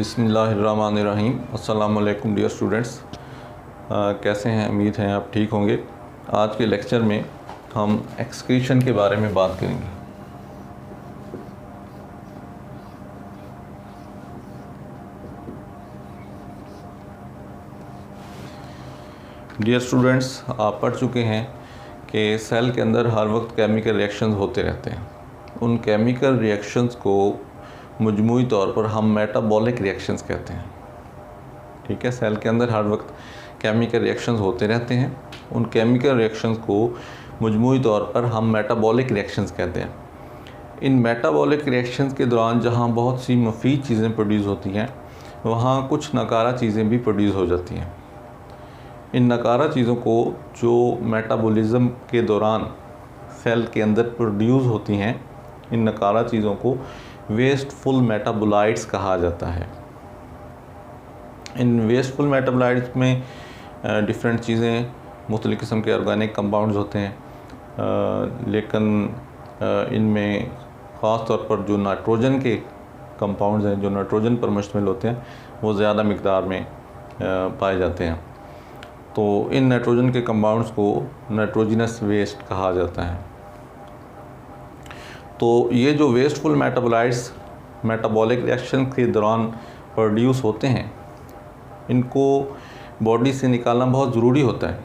बिस्मिल्लाहिर्रहमानिर्रहीम। अस्सलाम वालेकुम डियर स्टूडेंट्स, कैसे हैं? उम्मीद है आप ठीक होंगे। आज के लेक्चर में हम एक्सक्रीशन के बारे में बात करेंगे। डियर स्टूडेंट्स, आप पढ़ चुके हैं कि सेल के अंदर हर वक्त केमिकल रिएक्शंस होते रहते हैं। उन केमिकल रिएक्शंस को मजमूई तौर पर हम मेटाबॉलिक रिएक्शंस कहते हैं। ठीक है, सेल के अंदर हर वक्त केमिकल रिएक्शंस होते रहते हैं। उन केमिकल रिएक्शंस को मजमूई तौर पर हम मेटाबॉलिक रिएक्शंस कहते हैं। इन मेटाबॉलिक रिएक्शंस के दौरान जहाँ बहुत सी मुफीद चीज़ें प्रोड्यूस होती हैं, वहाँ कुछ नकारा चीज़ें भी प्रोड्यूस हो जाती हैं। इन नकारा चीज़ों को जो मेटाबॉलिज्म के दौरान सेल के अंदर प्रोड्यूस होती हैं, इन नकारा चीज़ों को वेस्टफुल मेटाबोलाइट्स कहा जाता है। इन वेस्टफुल मेटाबोलाइट्स में डिफरेंट चीज़ें, मुख्तलिफ़ किस्म के ऑर्गेनिक कंपाउंड्स होते हैं, लेकिन इनमें ख़ास तौर पर जो नाइट्रोजन के कंपाउंड्स हैं, जो नाइट्रोजन पर मुश्तमिल होते हैं, वो ज़्यादा मिक़दार में पाए जाते हैं। तो इन नाइट्रोजन के कंपाउंड्स को नाइट्रोजिनस वेस्ट कहा जाता है। तो ये जो वेस्टफुल मेटाबोलाइट्स मेटाबॉलिक रिएक्शन के दौरान प्रोड्यूस होते हैं, इनको बॉडी से निकालना बहुत ज़रूरी होता है।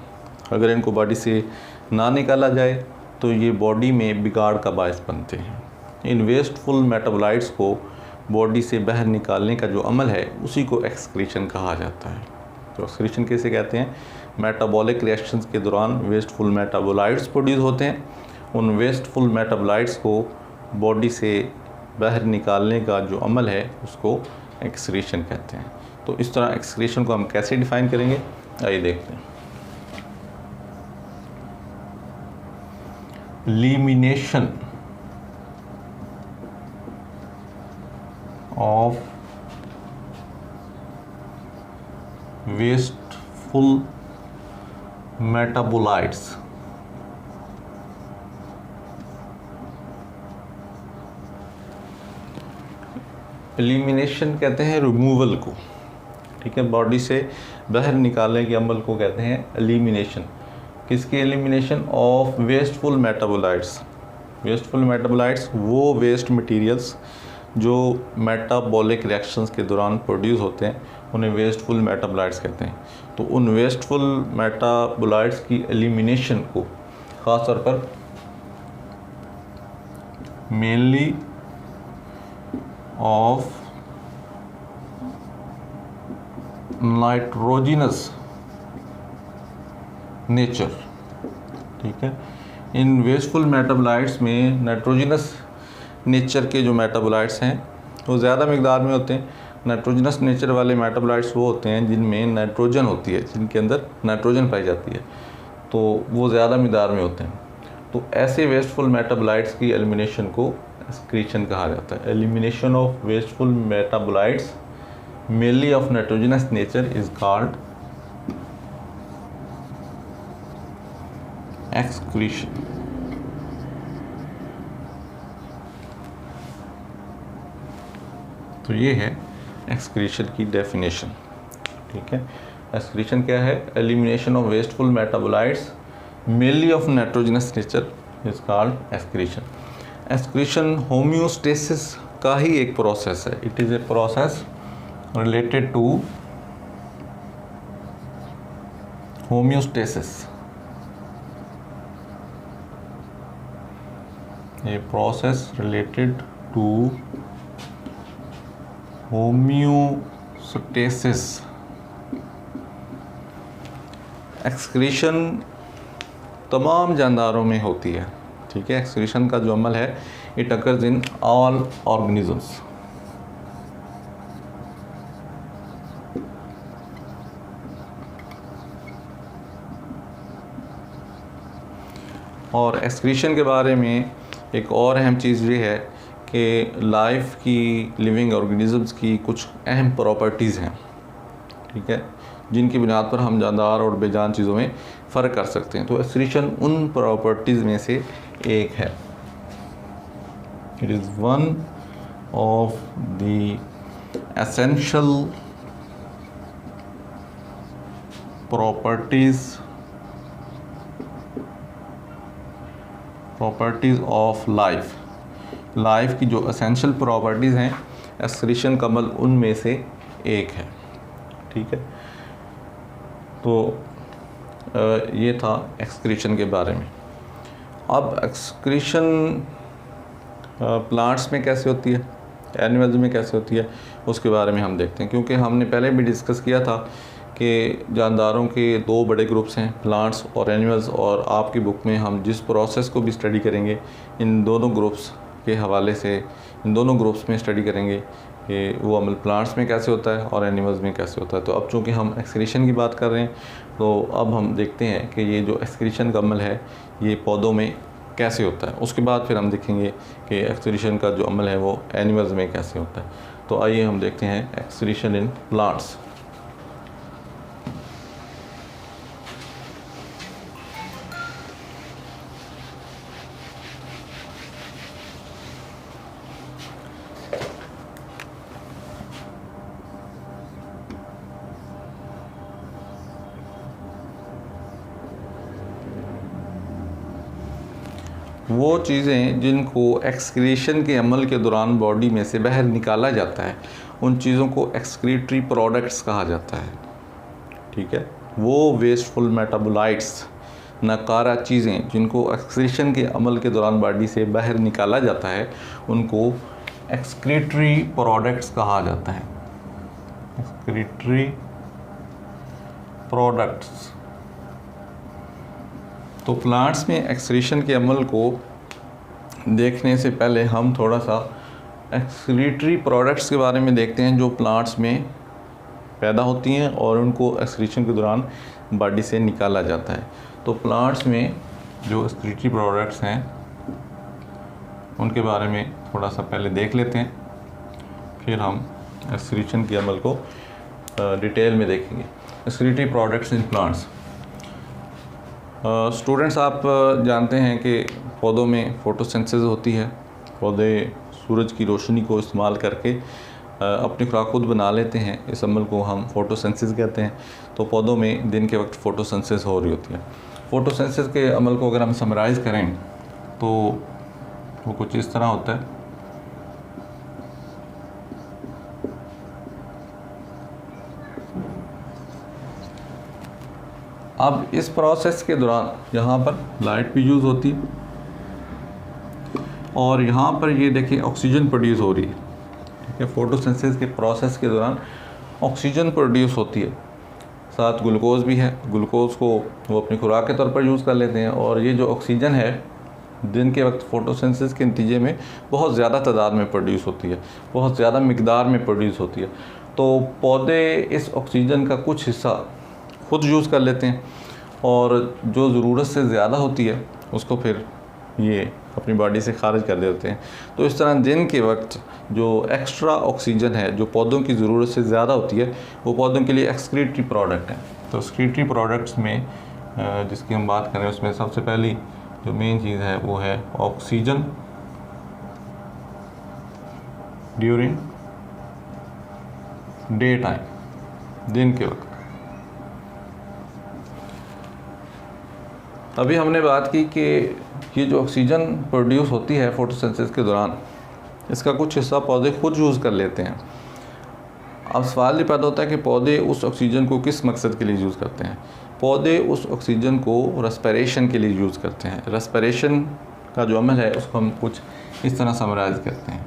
अगर इनको बॉडी से ना निकाला जाए तो ये बॉडी में बिगाड़ का बायस बनते हैं। इन वेस्टफुल मेटाबोलाइट्स को बॉडी से बाहर निकालने का जो अमल है, उसी को एक्सक्रीशन कहा जाता है। तो एक्सक्रीशन कैसे कहते हैं? मेटाबॉलिक रिएक्शंस के दौरान वेस्टफुल मेटाबोलाइट्स प्रोड्यूस होते हैं। उन वेस्टफुल मेटाबोलाइट्स को बॉडी से बाहर निकालने का जो अमल है, उसको एक्सक्रीशन कहते हैं। तो इस तरह एक्सक्रीशन को हम कैसे डिफ़ाइन करेंगे, आइए देखते हैं। Elimination of wasteful metabolites. Elimination कहते हैं रिमूवल को। ठीक है, बॉडी से बाहर निकालने के अमल को कहते हैं एलिमिनेशन। किसकी elimination? Of wasteful metabolites. Wasteful metabolites वो वेस्ट मटेरियल्स जो मेटाबॉलिक रिएक्शंस के दौरान प्रोड्यूस होते हैं, उन्हें वेस्टफुल मेटाबोलाइट्स कहते हैं। तो उन वेस्टफुल मेटाबोलाइट्स की एलिमिनेशन को ख़ास तौर पर मेनली ऑफ नाइट्रोजिनस नेचर। ठीक है, इन वेस्टफुल मेटाबोलाइट्स में नाइट्रोजिनस नेचर के जो मेटाबोलाइट्स हैं, वो ज़्यादा मिक़दार में होते हैं। नाइट्रोजिनस नेचर वाले मेटाबोलाइट्स वो होते हैं जिनमें नाइट्रोजन होती है, जिनके अंदर नाइट्रोजन पाई जाती है, तो वो ज़्यादा मिक़दार में होते हैं। तो ऐसे वेस्टफुल मेटाबोलाइट्स की एलिमिनेशन को एक्सक्रीशन कहा जाता है। Elimination of wasteful metabolites mainly of nitrogenous nature is called excretion. तो ये है एक्सक्रीशन की डेफिनेशन। ठीक है, एक्सक्रीशन क्या है? Elimination of wasteful metabolites mainly of nitrogenous nature is called excretion. Excretion homeostasis का ही एक प्रोसेस है। It is a process related to homeostasis. A process related to homeostasis. Excretion तमाम जानदारों में होती है। ठीक है, एक्सक्रीशन का जो अमल है, it occurs in all organisms. और एक्सक्रीशन के बारे में एक और अहम चीज़ ये है कि लाइफ की, लिविंग ऑर्गेनिजम्स की कुछ अहम प्रॉपर्टीज़ हैं। ठीक है, जिनकी बुनियाद पर हम जानदार और बेजान चीज़ों में फ़र्क कर सकते हैं। तो एक्सक्रीशन उन प्रॉपर्टीज़ में से एक है। It is one of the essential properties of life की जो एसेंशियल प्रॉपर्टीज़ हैं, एक्सक्रीशन कमल उनमें से एक है। ठीक है, तो ये था एक्सक्रीशन के बारे में। अब एक्सक्रीशन प्लांट्स में कैसे होती है, एनिमल्स में कैसे होती है, उसके बारे में हम देखते हैं। क्योंकि हमने पहले भी डिस्कस किया था कि जानदारों के दो बड़े ग्रुप्स हैं, प्लांट्स और एनिमल्स, और आपकी बुक में हम जिस प्रोसेस को भी स्टडी करेंगे इन दोनों ग्रुप्स के हवाले से, इन दोनों ग्रुप्स में स्टडी करेंगे कि वो अमल प्लांट्स में कैसे होता है और एनिमल्स में कैसे होता है। तो अब चूँकि हम एक्सक्रीशन की बात कर रहे हैं, तो अब हम देखते हैं कि ये जो एक्सक्रीशन का अमल है ये पौधों में कैसे होता है। उसके बाद फिर हम देखेंगे कि एक्सक्रीशन का जो अमल है वो एनिमल्स में कैसे होता है। तो आइए हम देखते हैं एक्सक्रीशन इन प्लांट्स। वो चीज़ें जिनको एक्सक्रीशन के अमल के दौरान बॉडी में से बाहर निकाला जाता है, उन चीज़ों को एक्सक्रीटरी प्रोडक्ट्स कहा जाता है। ठीक है, वो वेस्टफुल मेटाबोलाइट्स, नकारा चीज़ें जिनको एक्सक्रीशन के अमल के दौरान बॉडी से बाहर निकाला जाता है, उनको एक्सक्रीटरी प्रोडक्ट्स कहा जाता है। Excretory products. तो प्लांट्स में एक्सक्रीशन के अमल को देखने से पहले हम थोड़ा सा एक्सक्रीटरी प्रोडक्ट्स के बारे में देखते हैं जो प्लांट्स में पैदा होती हैं और उनको एक्सक्रीशन के दौरान बॉडी से निकाला जाता है। तो प्लांट्स में जो एक्सक्रीटरी प्रोडक्ट्स हैं उनके बारे में थोड़ा सा पहले देख लेते हैं, फिर हम एक्सक्रीशन के अमल को डिटेल में देखेंगे। Excretory products in plants. Students, आप जानते हैं कि पौधों में फोटोसिंथेसिस होती है। पौधे सूरज की रोशनी को इस्तेमाल करके अपनी खुराक खुद बना लेते हैं। इस अमल को हम फोटोसिंथेसिस कहते हैं। तो पौधों में दिन के वक्त फोटोसिंथेसिस हो रही होती है। फोटोसिंथेसिस के अमल को अगर हम समराइज़ करें तो वो कुछ इस तरह होता है। अब इस प्रोसेस के दौरान यहाँ पर लाइट भी यूज़ होती है और यहाँ पर ये देखिए ऑक्सीजन प्रोड्यूस हो रही है। ठीक है, फोटोसिंथेसिस के प्रोसेस के दौरान ऑक्सीजन प्रोड्यूस होती है, साथ ग्लूकोज भी है। ग्लूकोज को वो अपनी खुराक के तौर पर यूज़ कर लेते हैं और ये जो ऑक्सीजन है दिन के वक्त फोटोसिंथेसिस के नतीजे में बहुत ज़्यादा तादाद में प्रोड्यूस होती है, बहुत ज़्यादा मिकदार में प्रोड्यूस होती है। तो पौधे इस ऑक्सीजन का कुछ हिस्सा खुद यूज़ कर लेते हैं और जो ज़रूरत से ज़्यादा होती है उसको फिर ये अपनी बॉडी से खारिज कर देते हैं। तो इस तरह दिन के वक्त जो एक्स्ट्रा ऑक्सीजन है जो पौधों की ज़रूरत से ज़्यादा होती है वो पौधों के लिए एक्सक्रीटरी प्रोडक्ट है। तो एक्सक्रीटरी प्रोडक्ट्स में जिसकी हम बात करें उसमें सबसे पहली जो मेन चीज़ है वो है ऑक्सीजन ड्यूरिंग डे टाइम, दिन के वक्त। अभी हमने बात की कि ये जो ऑक्सीजन प्रोड्यूस होती है फोटोसिंथेसिस के दौरान, इसका कुछ हिस्सा पौधे खुद यूज़ कर लेते हैं। अब सवाल ये पैदा होता है कि पौधे उस ऑक्सीजन को किस मकसद के लिए यूज़ करते हैं। पौधे उस ऑक्सीजन को रेस्पिरेशन के लिए यूज़ करते हैं। रेस्पिरेशन का जो अमल है उसको हम कुछ इस तरह समराइज़ करते हैं।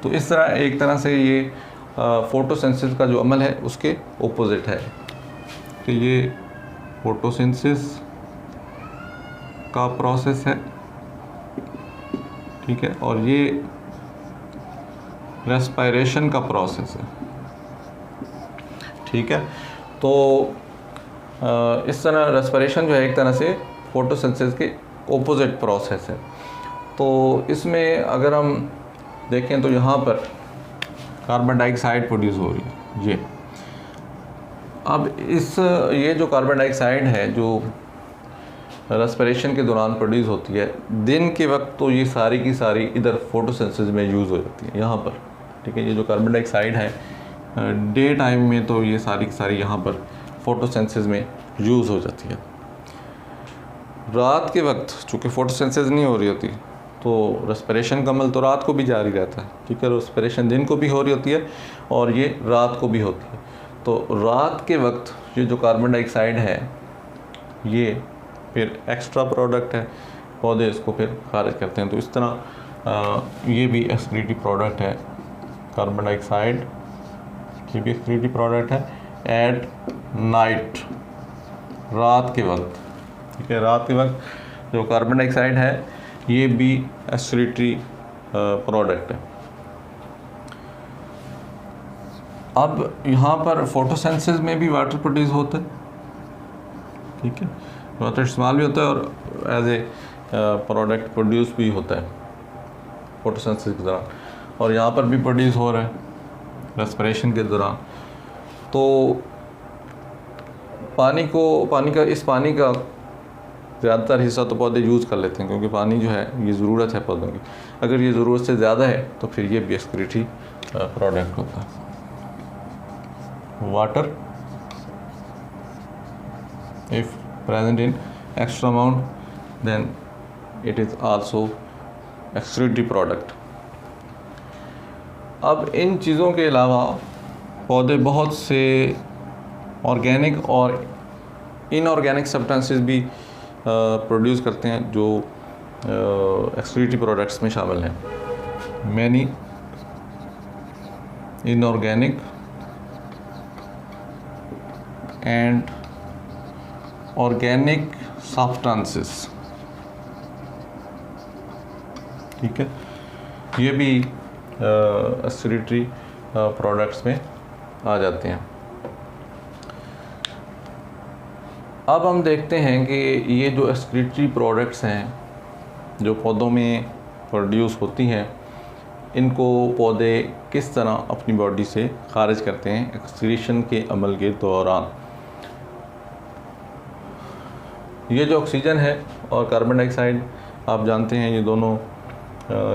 तो इस तरह एक तरह से ये फोटोसिंथेसिस का जो अमल है उसके ओपोजिट है कि ये फोटोसिंथेसिस का प्रोसेस है। ठीक है, और ये रेस्पिरेशन का प्रोसेस है। ठीक है, तो इस तरह रेस्पिरेशन जो है एक तरह से फोटोसिंथेसिस के ओपोजिट प्रोसेस है। तो इसमें अगर हम देखें तो यहाँ पर कार्बन डाइऑक्साइड प्रोड्यूस हो रही है ये। अब ये जो कार्बन डाइऑक्साइड है जो रेस्पिरेशन के दौरान प्रोड्यूस होती है, दिन के वक्त तो ये सारी की सारी इधर फोटोसिंथेसिस में यूज़ हो जाती है यहाँ पर, ठीक है। ये जो कार्बन डाइऑक्साइड है डे टाइम में तो ये सारी की सारी यहाँ पर फोटोसिंथेसिस में यूज़ हो जाती है। रात के वक्त चूँकि फोटोसिंथेसिस नहीं हो रही होती तो रेस्पिरेशन का अमल तो रात को भी जारी रहता है, ठीक है। रेस्पिरेशन दिन को भी हो रही होती है और ये रात को भी होती है। तो रात के वक्त ये जो कार्बन डाइऑक्साइड है ये फिर एक्स्ट्रा प्रोडक्ट है, पौधे इसको फिर खारिज करते हैं। तो इस तरह ये भी एक्सक्रीटिव प्रोडक्ट है, कार्बन डाइऑक्साइड ये भी एक्सक्रीटिव प्रोडक्ट है एट नाइट, रात के वक्त, ठीक है। रात के वक्त जो कार्बन डाइऑक्साइड है ये भी एक्सक्रीटिव प्रोडक्ट है। अब यहाँ पर फोटोसिंथेसिस में भी वाटर प्रोड्यूस होता है, ठीक है। वाटर इस्तेमाल भी होता है और एज ए प्रोडक्ट प्रोड्यूस भी होता है फोटोसिंथेसिस के दौरान, और यहाँ पर भी प्रोड्यूस हो रहा है रेस्पिरेशन के दौरान। तो इस पानी का ज़्यादातर हिस्सा तो पौधे यूज़ कर लेते हैं, क्योंकि पानी जो है ये ज़रूरत है पौधों की। अगर ये ज़रूरत से ज़्यादा है तो फिर ये भी एक्सक्रीटिव प्रोडक्ट होता है। Water if present in extra amount then it is also excretive product। अब इन चीज़ों के अलावा पौधे बहुत से ऑर्गेनिक और इनऑर्गेनिक सब्सटेंसेस भी प्रोड्यूस करते हैं जो एक्सक्रीटिव प्रोडक्ट्स में शामिल हैं। Many inorganic and organic substances, ठीक है, ये भी एक्सक्रीटिव प्रोडक्ट्स में आ जाते हैं। अब हम देखते हैं कि ये जो एक्सक्रीटिव प्रोडक्ट्स हैं जो पौधों में प्रोड्यूस होती हैं, इनको पौधे किस तरह अपनी बॉडी से खारिज करते हैं एक्सक्रीशन के अमल के दौरान। ये जो ऑक्सीजन है और कार्बन डाइऑक्साइड आप जानते हैं ये दोनों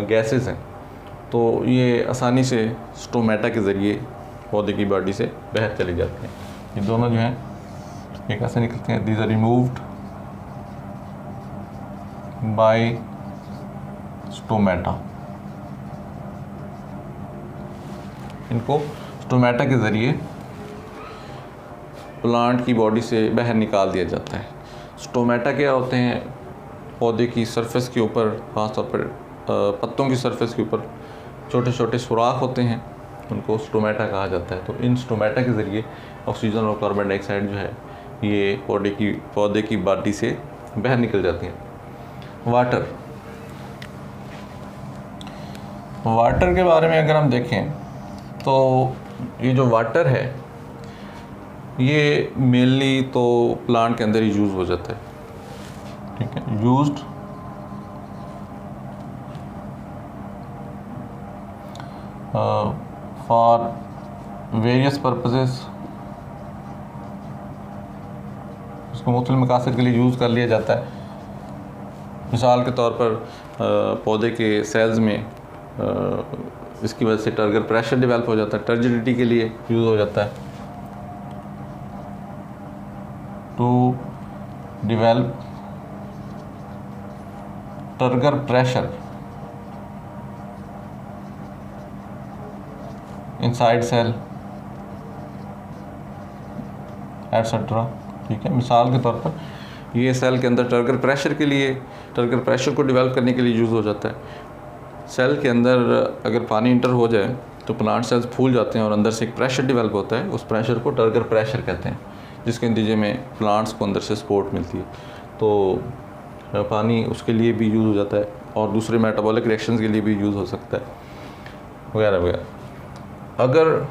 गैसेस हैं, तो ये आसानी से स्टोमेटा के ज़रिए पौधे की बॉडी से बाहर चली जाती हैं। ये दोनों जो हैं ये कैसे निकलते हैं, these are removed by stomata. इनको स्टोमेटा के ज़रिए प्लांट की बॉडी से बाहर निकाल दिया जाता है। स्टोमेटा क्या होते हैं, पौधे की सरफेस के ऊपर, ख़ासतौर पर पत्तों की सरफेस के ऊपर छोटे छोटे सुराख होते हैं, उनको स्टोमेटा कहा जाता है। तो इन स्टोमेटा के ज़रिए ऑक्सीजन और कार्बन डाइऑक्साइड जो है ये पौधे की बॉडी से बाहर निकल जाती हैं। वाटर के बारे में अगर हम देखें तो ये जो वाटर है ये मेनली तो प्लांट के अंदर ही यूज़ हो जाता है, ठीक है। यूज्ड फॉर वेरियस पर्पसेस, इसको मुख्तलिफ मकासद के लिए यूज़ कर लिया जाता है। मिसाल के तौर पर पौधे के सेल्स में इसकी वजह से टर्गर प्रेशर डेवलप हो जाता है, टर्जिडिटी के लिए यूज़ हो जाता है। To develop turgor pressure inside cell etcetera, ठीक है। मिसाल के तौर पर ये सेल के अंदर टर्गर प्रेशर को डेवलप करने के लिए यूज़ हो जाता है। सेल के अंदर अगर पानी इंटर हो जाए तो प्लांट सेल्स फूल जाते हैं और अंदर से एक प्रेशर डेवलप होता है, उस प्रेशर को टर्गर प्रेशर कहते हैं, जिसके नतीजे में प्लांट्स को अंदर से सपोर्ट मिलती है। तो पानी उसके लिए भी यूज़ हो जाता है और दूसरे मेटाबॉलिक रिएक्शंस के लिए भी यूज़ हो सकता है, वगैरह वगैरह। अगर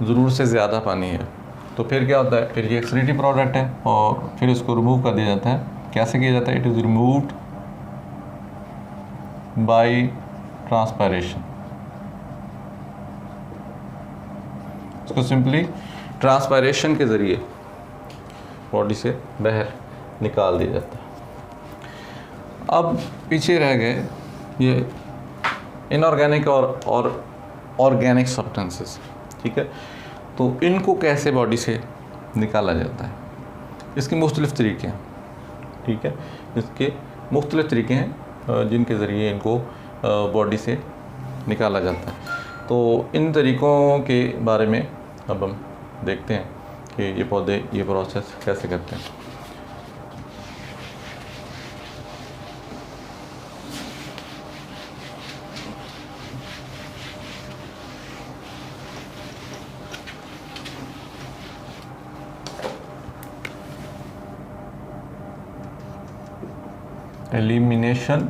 ज़रूरत से ज़्यादा पानी है तो फिर क्या होता है, फिर ये एक्सक्रीटिव प्रोडक्ट है और फिर इसको रिमूव कर दिया जाता है। कैसे किया जाता है, it is removed by transpiration, इसको सिंपली ट्रांसपायरेशन के ज़रिए बॉडी से बाहर निकाल दिया जाता है। अब पीछे रह गए ये इनऑर्गेनिक और ऑर्गेनिक सब्सटेंसेस, ठीक है। तो इनको कैसे बॉडी से निकाला जाता है, इसके मुख्तलिफ़ तरीके हैं, ठीक है। इसके मुख्तलिफ़ तरीके हैं जिनके ज़रिए इनको बॉडी से निकाला जाता है। तो इन तरीक़ों के बारे में अब हम देखते हैं कि ये पौधे ये प्रोसेस कैसे करते हैं। एलिमिनेशन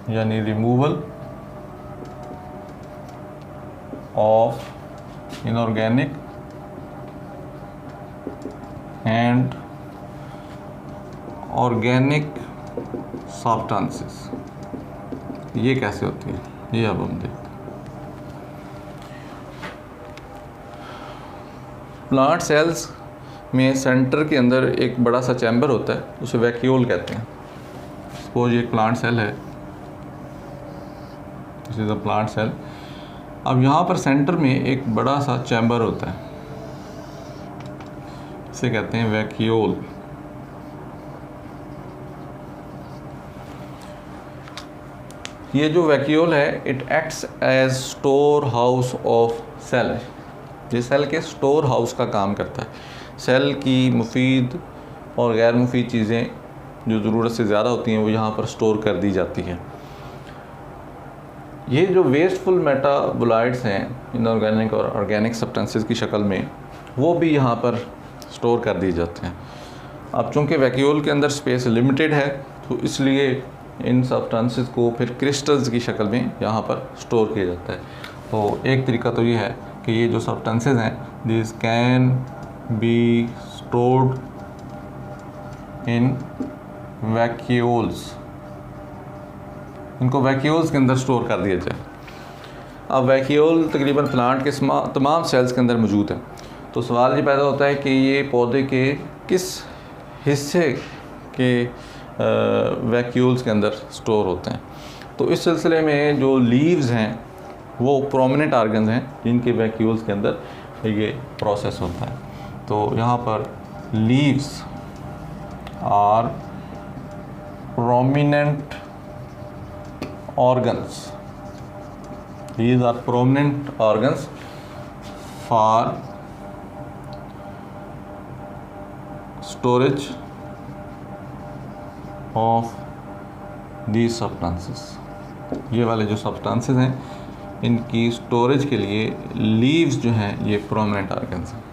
यानी removal of inorganic and organic substances, ये कैसे होती है ये अब हम देखते हैं। प्लांट सेल्स में सेंटर के अंदर एक बड़ा सा चैम्बर होता है, उसे वैक्यूल कहते हैं। सपोज ये एक प्लांट सेल है, this is a plant cell. अब यहाँ पर सेंटर में एक बड़ा सा चैम्बर होता है, इसे कहते हैं वैक्यूल। ये जो वैक्यूल है it acts as store house of cell, ये सेल के स्टोर हाउस का काम करता है। सेल की मुफीद और गैर मुफीद चीज़ें जो ज़रूरत से ज़्यादा होती हैं वो यहाँ पर स्टोर कर दी जाती हैं। ये जो वेस्टफुल मेटाबोलाइट्स हैं इनऑर्गेनिक और ऑर्गेनिक सब्सटेंसेस की शक्ल में, वो भी यहाँ पर स्टोर कर दिए जाते हैं। अब चूँकि वैक्यूल के अंदर स्पेस लिमिटेड है तो इसलिए इन सब्सटेंसेस को फिर क्रिस्टल्स की शक्ल में यहाँ पर स्टोर किया जाता है। तो एक तरीका तो ये है कि ये जो सब्सटेंसेस हैं this can be stored in vacuoles, इनको वैक्यूल्स के अंदर स्टोर कर दिया जाए। अब वैक्यूल तकरीबन प्लांट के तमाम सेल्स के अंदर मौजूद है। तो सवाल ये पैदा होता है कि ये पौधे के किस हिस्से के वैक्यूल्स के अंदर स्टोर होते हैं। तो इस सिलसिले में जो लीव्स हैं वो प्रोमिनेंट ऑर्गन्स हैं जिनके वैक्यूल्स के अंदर ये प्रोसेस होता है। तो यहाँ पर leaves are prominent organs, these are prominent organs for storage of these substances। ये वाले जो substances हैं इनकी स्टोरेज के लिए लीव्स जो हैं ये प्रोमिनेंट ऑर्गन्स हैं,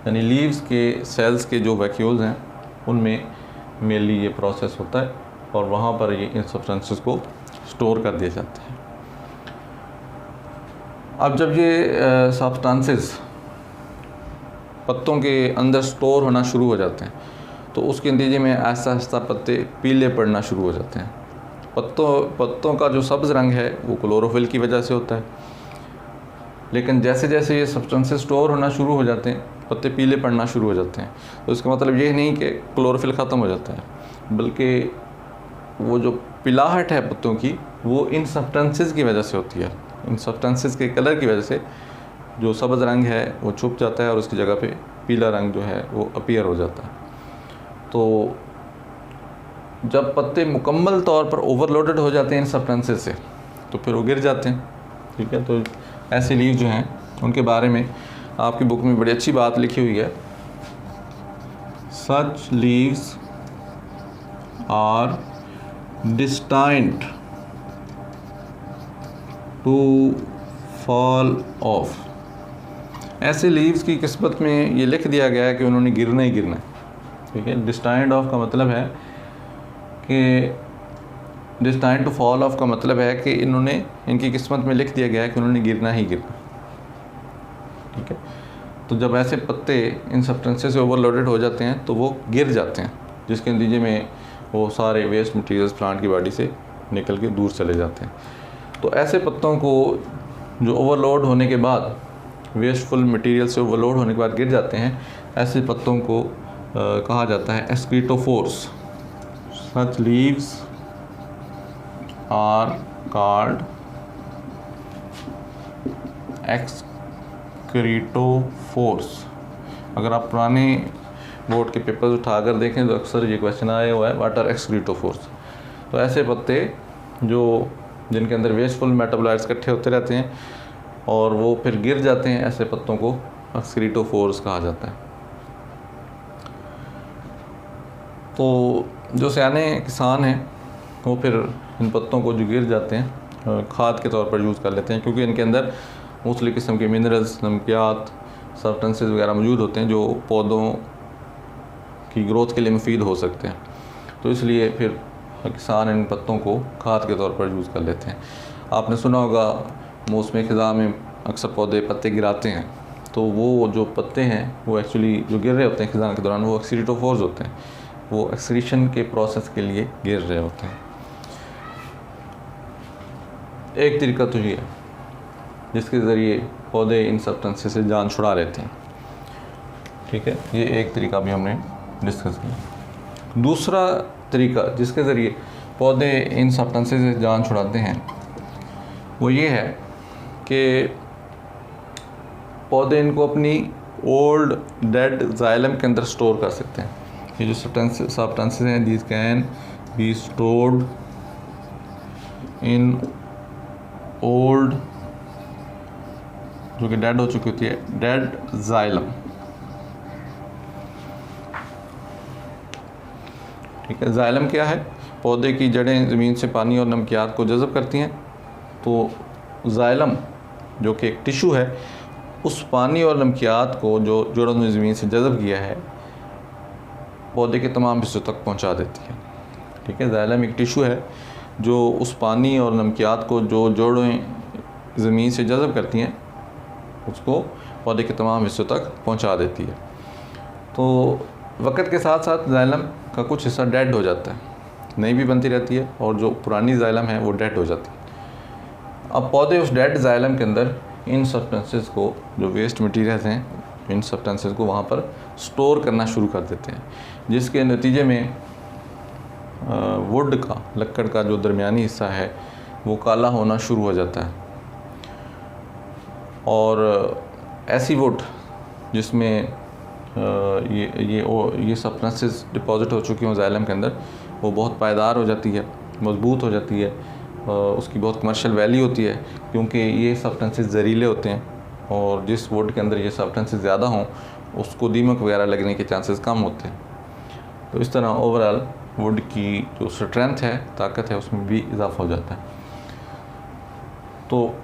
यानी लीव्स के सेल्स के जो वैक्यूल्स हैं उनमें मेनली ये प्रोसेस होता है और वहाँ पर ये इन सब्सटेंसेस को स्टोर कर दिए जाते हैं। अब जब ये सब्सटेंसेस पत्तों के अंदर स्टोर होना शुरू हो जाते हैं तो उसके नतीजे में आहिस्ता आहिस्ता पत्ते पीले पड़ना शुरू हो जाते हैं। पत्तों का जो सब्ज़ रंग है वो क्लोरोफिल की वजह से होता है, लेकिन जैसे जैसे ये सब्सटेंसेस स्टोर होना शुरू हो जाते हैं पत्ते पीले पड़ना शुरू हो जाते हैं। तो इसका मतलब ये नहीं कि क्लोरोफिल ख़त्म हो जाता है, बल्कि वो जो पिलाहट है पत्तों की वो इन सब्सटेंसेस की वजह से होती है। इन सब्सटेंसेस के कलर की वजह से जो सब्ज़ रंग है वो छुप जाता है और उसकी जगह पे पीला रंग जो है वो अपीयर हो जाता है। तो जब पत्ते मुकम्मल तौर पर ओवरलोडेड हो जाते हैं इन सब्सटेंसेस से तो फिर वो गिर जाते हैं, ठीक है। तो ऐसे लीव जो हैं उनके बारे में आपकी बुक में बड़ी अच्छी बात लिखी हुई है। Such leaves are destined to fall off। ऐसे लीव्स की किस्मत में ये लिख दिया गया है कि उन्होंने गिरना ही गिरना है, ठीक है। destined off का मतलब है कि destined to fall off का मतलब है कि इनकी किस्मत में लिख दिया गया है कि उन्होंने गिरना ही गिरना, ठीक है। तो जब ऐसे पत्ते इन सब्सटेंसेस से ओवरलोडेड हो जाते हैं तो वो गिर जाते हैं, जिसके नतीजे में वो सारे वेस्ट मटेरियल्स प्लांट की बॉडी से निकल के दूर चले जाते हैं। तो ऐसे पत्तों को जो ओवरलोड होने के बाद, वेस्टफुल मटेरियल से ओवरलोड होने के बाद गिर जाते हैं, ऐसे पत्तों को कहा जाता है एक्सक्रीटोफोर्स। सच लीव्स आर कॉल्ड एक्सक्रीटोफोर्स। अगर आप पुराने बोर्ड के पेपर्स उठाकर देखें तो अक्सर ये क्वेश्चन आया हुआ है, व्हाट आर एक्सक्रीटोफोर्स। तो ऐसे पत्ते जो जिनके अंदर वेस्टफुल मेटाबोलाइट्स इकट्ठे होते रहते हैं और वो फिर गिर जाते हैं, ऐसे पत्तों को एक्सक्रीटोफोर्स कहा जाता है। तो जो सियाने किसान हैं वो फिर इन पत्तों को जो गिर जाते हैं खाद के तौर पर यूज़ कर लेते हैं, क्योंकि इनके अंदर मुख्तलिफ़ किस्म के मिनरल्स, नमकियात, सब्सटेंसेस वगैरह मौजूद होते हैं जो पौधों की ग्रोथ के लिए मुफीद हो सकते हैं। तो इसलिए फिर किसान इन पत्तों को खाद के तौर पर यूज़ कर लेते हैं। आपने सुना होगा मौसम ख़ज़ां में अक्सर पौधे पत्ते गिराते हैं, तो वो जो पत्ते हैं वो एक्चुअली जो गिर रहे होते हैं ख़ज़ां के दौरान वो एक्सक्रीटोफोर्स होते हैं, वो एक्सक्रीशन के प्रोसेस के लिए गिर रहे होते हैं। एक तरीका तो ये है जिसके ज़रिए पौधे इन सब्सटेंसेस से जान छुड़ा लेते हैं, ठीक है, ये एक तरीका भी हमने डिस्कस किया। दूसरा तरीका जिसके ज़रिए पौधे इन सब्सटेंसेस से जान छुड़ाते हैं वो ये है कि पौधे इनको अपनी ओल्ड डेड जाइलम के अंदर स्टोर कर सकते हैं। ये जो सब्सटेंसेस हैं these can be stored in old, जो कि डेड हो चुकी होती है, डेड जाइलम, ठीक है। जाइलम क्या है? पौधे की जड़ें ज़मीन से पानी और नमकियात को जज़ब करती हैं, तो जाइलम जो कि एक टिशू है उस पानी और नमकियात को जो जड़ों ने ज़मीन से जज़ब किया है पौधे के तमाम हिस्सों तक पहुंचा देती है, ठीक है। जाइलम एक टिशू है जो उस पानी और नमकियात को जो जड़ें ज़मीन से जज़ब करती हैं उसको पौधे के तमाम हिस्सों तक पहुंचा देती है। तो वक्त के साथ साथ जाइलम का कुछ हिस्सा डेड हो जाता है, नई भी बनती रहती है और जो पुरानी जाइलम है वो डेड हो जाती है। अब पौधे उस डेड जाइलम के अंदर इन सब्सटेंसेस को, जो वेस्ट मटेरियल्स हैं, इन सब्सटेंसेस को वहाँ पर स्टोर करना शुरू कर देते हैं, जिसके नतीजे में वुड का, लकड़ का जो दरमियानी हिस्सा है वो काला होना शुरू हो जाता है। और ऐसी वुड जिसमें ये सब्सटेंसेस डिपॉजिट हो चुकी हों जाइलम के अंदर, वो बहुत पायदार हो जाती है, मजबूत हो जाती है, उसकी बहुत कमर्शियल वैल्यू होती है, क्योंकि ये सब्सटेंसेस जहरीले होते हैं और जिस वुड के अंदर ये सब्सटेंसेस ज़्यादा हों उसको दीमक वगैरह लगने के चांसेस कम होते हैं। तो इस तरह ओवरऑल वुड की जो स्ट्रेंथ है, ताकत है, उसमें भी इजाफा हो जाता है। तो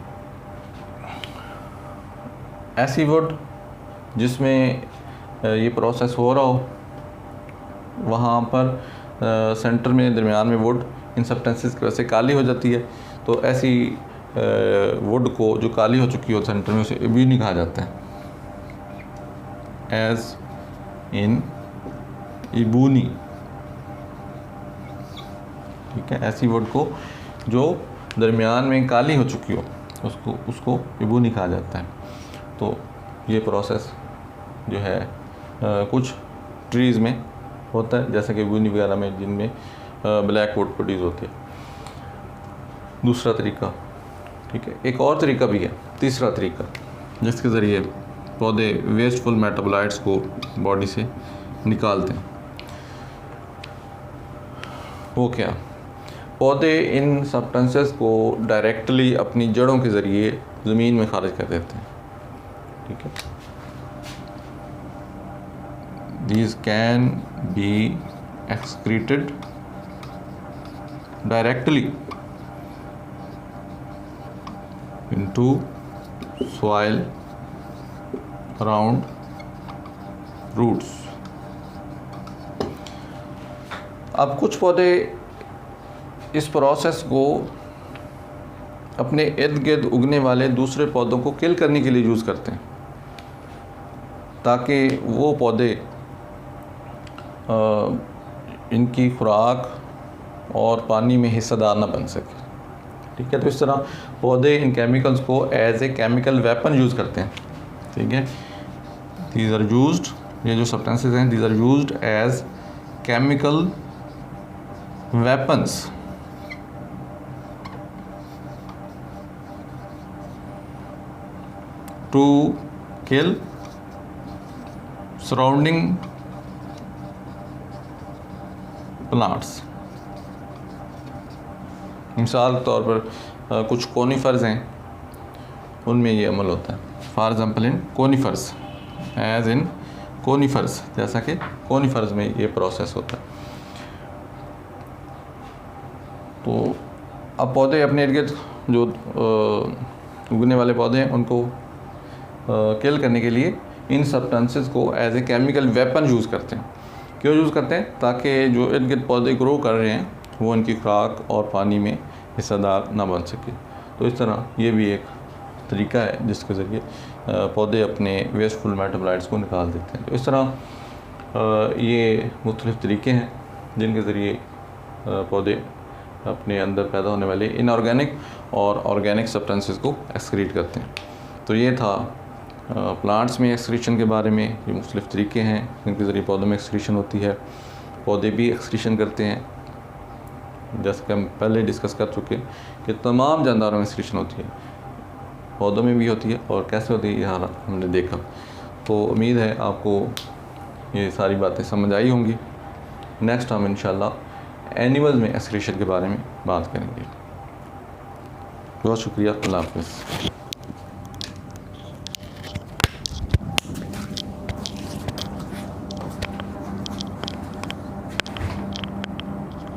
ऐसी वुड जिसमें ये प्रोसेस हो रहा हो, वहाँ पर सेंटर में, दरमियान में वुड इन सब्सटेंसेस की वजह से काली हो जाती है, तो ऐसी वुड को जो काली हो चुकी हो सेंटर में उसे इबूनी कहा जाता है, एज इन इबूनी, ठीक है। ऐसी वुड को जो दरमियान में काली हो चुकी हो उसको इबूनी कहा जाता है। तो ये प्रोसेस जो है कुछ ट्रीज़ में होता है, जैसे कि इबूनी वगैरह में, जिनमें ब्लैक वुड प्रोड्यूस होती है। दूसरा तरीका, ठीक है। एक और तरीका भी है, तीसरा तरीका, जिसके ज़रिए पौधे वेस्टफुल मेटाबोलाइट्स को बॉडी से निकालते हैं। वो क्या? पौधे इन सब्सटेंसेस को डायरेक्टली अपनी जड़ों के ज़रिए ज़मीन में खारिज कर देते हैं, ठीक है। These can be excreted directly into soil around roots. अब कुछ पौधे इस प्रोसेस को अपने इर्द गिर्द उगने वाले दूसरे पौधों को किल करने के लिए यूज़ करते हैं, ताकि वो पौधे इनकी खुराक और पानी में हिस्सेदार ना बन सके। ठीक है। तो इस तरह पौधे इन केमिकल्स को as a chemical weapon use करते हैं, ठीक है। दीज आर यूज्ड, ये जो सब्सटेंसेज हैं, these are used as chemical weapons to kill surrounding plants. मिसाल के तौर पर कुछ कोनीफर्स हैं, उनमें ये अमल होता है। For example in conifers, as in conifers, जैसा कि कोनीफर्स में ये प्रोसेस होता है। तो अब पौधे अपने इर्द गिर्द जो उगने वाले पौधे हैं उनको किल करने के लिए इन सब्सटेंसेस को as a chemical weapon use करते हैं। क्यों यूज़ करते हैं? ताकि जो इर्द गिर्द पौधे ग्रो कर रहे हैं वो उनकी खुराक और पानी में हिस्सेदार ना बन सके। तो इस तरह ये भी एक तरीका है जिसके ज़रिए पौधे अपने वेस्टफुल मेटाबोलाइट्स को निकाल देते हैं। तो इस तरह ये मुख्तलिफ़ तरीके हैं जिनके ज़रिए पौधे अपने अंदर पैदा होने वाले इनऑर्गेनिक और ऑर्गेनिक सब्सटेंसेस को एक्सक्रीट करते हैं। तो ये था प्लांट्स में एक्सक्रीशन के बारे में। ये मुख्तलिफ़ तरीके हैं जिनके ज़रिए पौधों में एक्सक्रीशन होती है। पौधे भी एक्सक्रीशन करते हैं, जैसे कि हम पहले डिस्कस कर चुके कि तमाम जानदारों में एक्सक्रीशन होती है, पौधों में भी होती है, और कैसे होती है ये हमने देखा। तो उम्मीद है आपको ये सारी बातें समझ आई होंगी। नेक्स्ट हम इंशाल्लाह एनिमल्स में एक्सक्रीशन के बारे में बात करेंगे। बहुत शुक्रिया, अल्लाह हाफ़िज़।